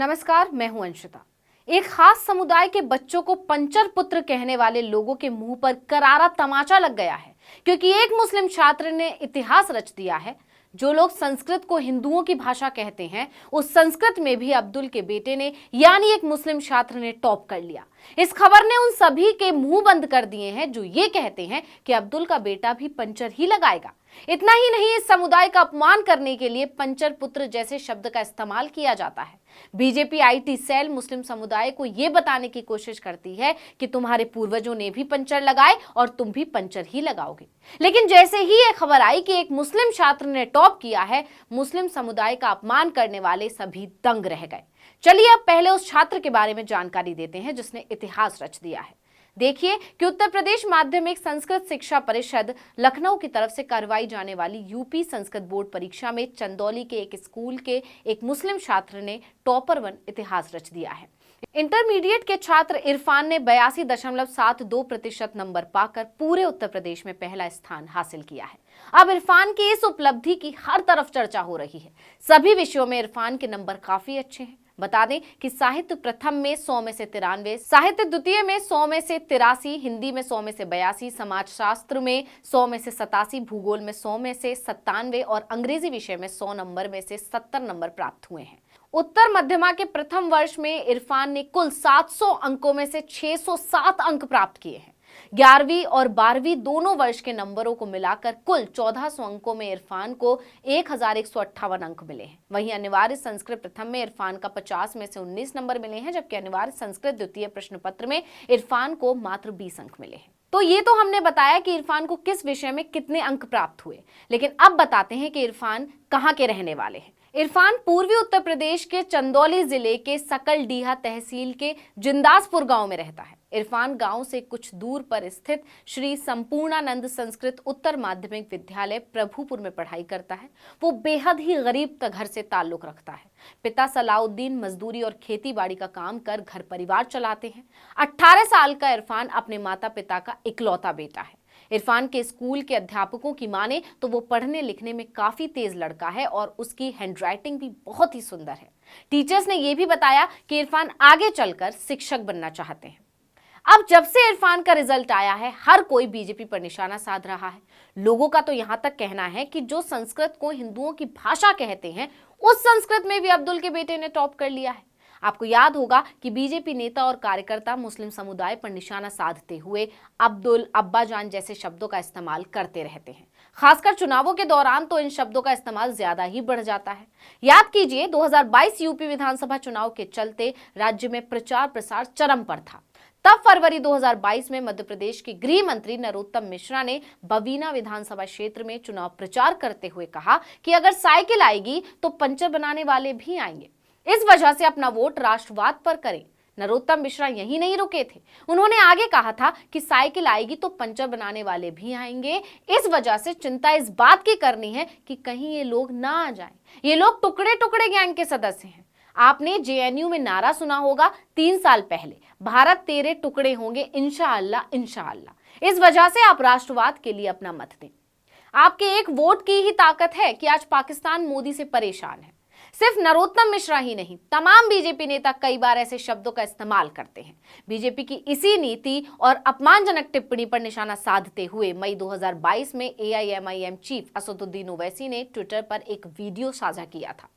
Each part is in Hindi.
नमस्कार, मैं हूं अंशिता। एक खास समुदाय के बच्चों को पंचर पुत्र कहने वाले लोगों के मुंह पर करारा तमाचा लग गया है, क्योंकि एक मुस्लिम छात्र ने इतिहास रच दिया है। जो लोग संस्कृत को हिंदुओं की भाषा कहते हैं, उस संस्कृत में भी अब्दुल के बेटे ने यानी एक मुस्लिम छात्र ने टॉप कर लिया। इस खबर ने उन सभी के मुंह बंद कर दिए हैं जो ये कहते हैं कि अब्दुल का बेटा भी पंचर ही लगाएगा। इतना ही नहीं, इस समुदाय का अपमान करने के लिए पंचर पुत्र जैसे शब्द का इस्तेमाल किया जाता है। बीजेपी आईटी सेल मुस्लिम समुदाय को यह बताने की कोशिश करती है कि तुम्हारे पूर्वजों ने भी पंचर लगाए और तुम भी पंचर ही लगाओगे। लेकिन जैसे ही यह खबर आई कि एक मुस्लिम छात्र ने टॉप किया है, मुस्लिम समुदाय का अपमान करने वाले सभी दंग रह गए। चलिए अब पहले उस छात्र के बारे में जानकारी देते हैं जिसने इतिहास रच दिया है। देखिए कि उत्तर प्रदेश माध्यमिक संस्कृत शिक्षा परिषद लखनऊ की तरफ से करवाई जाने वाली यूपी संस्कृत बोर्ड परीक्षा में चंदौली के एक स्कूल के एक मुस्लिम छात्र ने टॉपर 1 इतिहास रच दिया है। इंटरमीडिएट के छात्र इरफान ने 82.72% नंबर पाकर पूरे उत्तर प्रदेश में पहला स्थान हासिल किया है। अब इरफान की इस उपलब्धि की हर तरफ चर्चा हो रही है। सभी विषयों में इरफान के नंबर काफी अच्छे हैं। बता दें कि साहित्य प्रथम में 100 में से 93, साहित्य द्वितीय में 100 में से 83, हिंदी में 100 में से 82, समाजशास्त्र में 100 में से 87, भूगोल में 100 में से 97 और अंग्रेजी विषय में 100 नंबर में से 70 नंबर प्राप्त हुए हैं। उत्तर मध्यमा के प्रथम वर्ष में इरफान ने कुल 700 अंकों में से 607 अंक प्राप्त किए हैं। 11वीं और 12वीं दोनों वर्ष के नंबरों को मिलाकर कुल 1400 अंकों में इरफान को 1158 अंक मिले हैं। वहीं अनिवार्य संस्कृत प्रथम में इरफान का 50 में से 19 नंबर मिले हैं, जबकि अनिवार्य संस्कृत द्वितीय प्रश्न पत्र में इरफान को मात्र 20 अंक मिले हैं। तो ये तो हमने बताया कि इरफान को किस विषय में कितने अंक प्राप्त हुए, लेकिन अब बताते हैं कि इरफान कहाँ के रहने वाले हैं। इरफान पूर्वी उत्तर प्रदेश के चंदौली जिले के सकलडीहा तहसील के जिंदासपुर गांव में रहता है। इरफान गांव से कुछ दूर पर स्थित श्री संपूर्णानंद संस्कृत उत्तर माध्यमिक विद्यालय प्रभुपुर में पढ़ाई करता है। वो बेहद ही गरीब घर से ताल्लुक रखता है। पिता सलाउद्दीन मजदूरी और खेती बाड़ी का काम कर घर परिवार चलाते हैं। 18 साल का इरफान अपने माता पिता का इकलौता बेटा है। इरफान के स्कूल के अध्यापकों की माने तो वो पढ़ने लिखने में काफी तेज लड़का है और उसकी हैंडराइटिंग भी बहुत ही सुंदर है। टीचर्स ने यह भी बताया कि इरफान आगे चलकर शिक्षक बनना चाहते हैं। अब जब से इरफान का रिजल्ट आया है, हर कोई बीजेपी पर निशाना साध रहा है। लोगों का तो यहां तक कहना है कि जो संस्कृत को हिंदुओं की भाषा कहते हैं, उस संस्कृत में भी अब्दुल के बेटे ने टॉप कर लिया है। आपको याद होगा कि बीजेपी नेता और कार्यकर्ता मुस्लिम समुदाय पर निशाना साधते हुए अब्दुल, अब्बाजान जैसे शब्दों का इस्तेमाल करते रहते हैं। खासकर चुनावों के दौरान तो इन शब्दों का इस्तेमाल ज्यादा ही बढ़ जाता है। याद कीजिए 2022 यूपी विधानसभा चुनाव के चलते राज्य में प्रचार प्रसार चरम पर था। तब फरवरी 2022 में मध्य प्रदेश के गृह मंत्री नरोत्तम मिश्रा ने बवीना विधानसभा क्षेत्र में चुनाव प्रचार करते हुए कहा कि अगर साइकिल आएगी तो पंचर बनाने वाले भी आएंगे। इस वजह से अपना वोट राष्ट्रवाद पर करें। नरोत्तम मिश्रा यही नहीं रुके थे, उन्होंने आगे कहा था कि साइकिल आएगी तो पंचर बनाने वाले भी आएंगे। इस वजह से चिंता इस बात की करनी है कि कहीं ये लोग ना आ जाएं। ये लोग टुकड़े टुकड़े गैंग के सदस्य हैं। आपने जेएनयू में नारा सुना होगा 3 साल पहले, भारत तेरे टुकड़े होंगे इंशाअल्लाह इंशाअल्लाह। इस वजह से आप राष्ट्रवाद के लिए अपना मत दें। आपके एक वोट की ही ताकत है कि आज पाकिस्तान मोदी से परेशान है। सिर्फ नरोत्तम मिश्रा ही नहीं, तमाम बीजेपी नेता कई बार ऐसे शब्दों का इस्तेमाल करते हैं। बीजेपी की इसी नीति और अपमानजनक टिप्पणी पर निशाना साधते हुए मई 2022 में एआईएमआईएम चीफ असदुद्दीन ओवैसी ने ट्विटर पर एक वीडियो साझा किया था,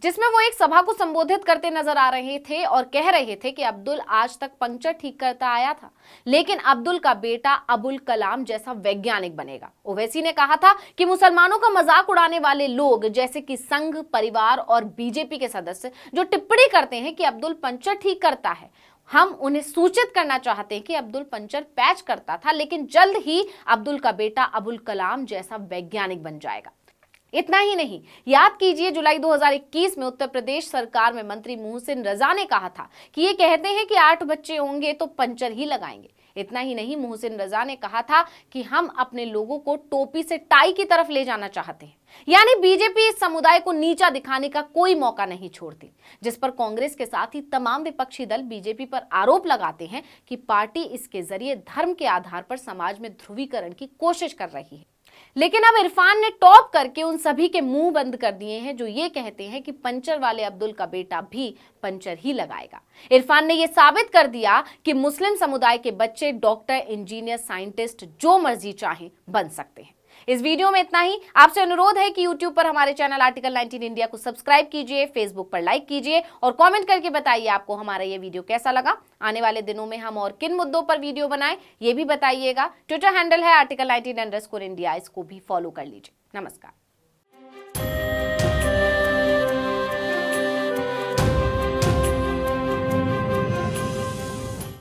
जिसमें वो एक सभा को संबोधित करते नजर आ रहे थे और कह रहे थे कि अब्दुल आज तक पंचर ठीक करता आया था, लेकिन अब्दुल का बेटा अबुल कलाम जैसा वैज्ञानिक बनेगा। ओवैसी ने कहा था कि मुसलमानों का मजाक उड़ाने वाले लोग जैसे कि संघ परिवार और बीजेपी के सदस्य जो टिप्पणी करते हैं कि अब्दुल पंचर ठीक करता है, हम उन्हें सूचित करना चाहते हैं कि अब्दुल पंचर पैच करता था, लेकिन जल्द ही अब्दुल का बेटा अबुल कलाम जैसा वैज्ञानिक बन जाएगा। इतना ही नहीं, याद कीजिए जुलाई 2021 में उत्तर प्रदेश सरकार में मंत्री मोहसिन रजा ने कहा था कि ये कहते हैं कि 8 बच्चे होंगे तो पंचर ही लगाएंगे। इतना ही नहीं, मोहसिन रजा ने कहा था कि हम अपने लोगों को टोपी से टाई की तरफ ले जाना चाहते हैं। यानी बीजेपी इस समुदाय को नीचा दिखाने का कोई मौका नहीं छोड़ती, जिस पर कांग्रेस के साथ ही तमाम विपक्षी दल बीजेपी पर आरोप लगाते हैं कि पार्टी इसके जरिए धर्म के आधार पर समाज में ध्रुवीकरण की कोशिश कर रही है। लेकिन अब इरफान ने टॉप करके उन सभी के मुंह बंद कर दिए हैं जो ये कहते हैं कि पंचर वाले अब्दुल का बेटा भी पंचर ही लगाएगा। इरफान ने यह साबित कर दिया कि मुस्लिम समुदाय के बच्चे डॉक्टर, इंजीनियर, साइंटिस्ट जो मर्जी चाहें बन सकते हैं। इस वीडियो में इतना ही। आपसे अनुरोध है कि YouTube पर हमारे चैनल आर्टिकल 19 इंडिया को सब्सक्राइब कीजिए, Facebook पर लाइक कीजिए और कमेंट करके बताइए आपको हमारा ये वीडियो कैसा लगा। आने वाले दिनों में हम और किन मुद्दों पर वीडियो बनाएं ये भी बताइएगा। ट्विटर हैंडल है आर्टिकल 19 _ इंडिया, इसको भी फॉलो कर लीजिए। नमस्कार।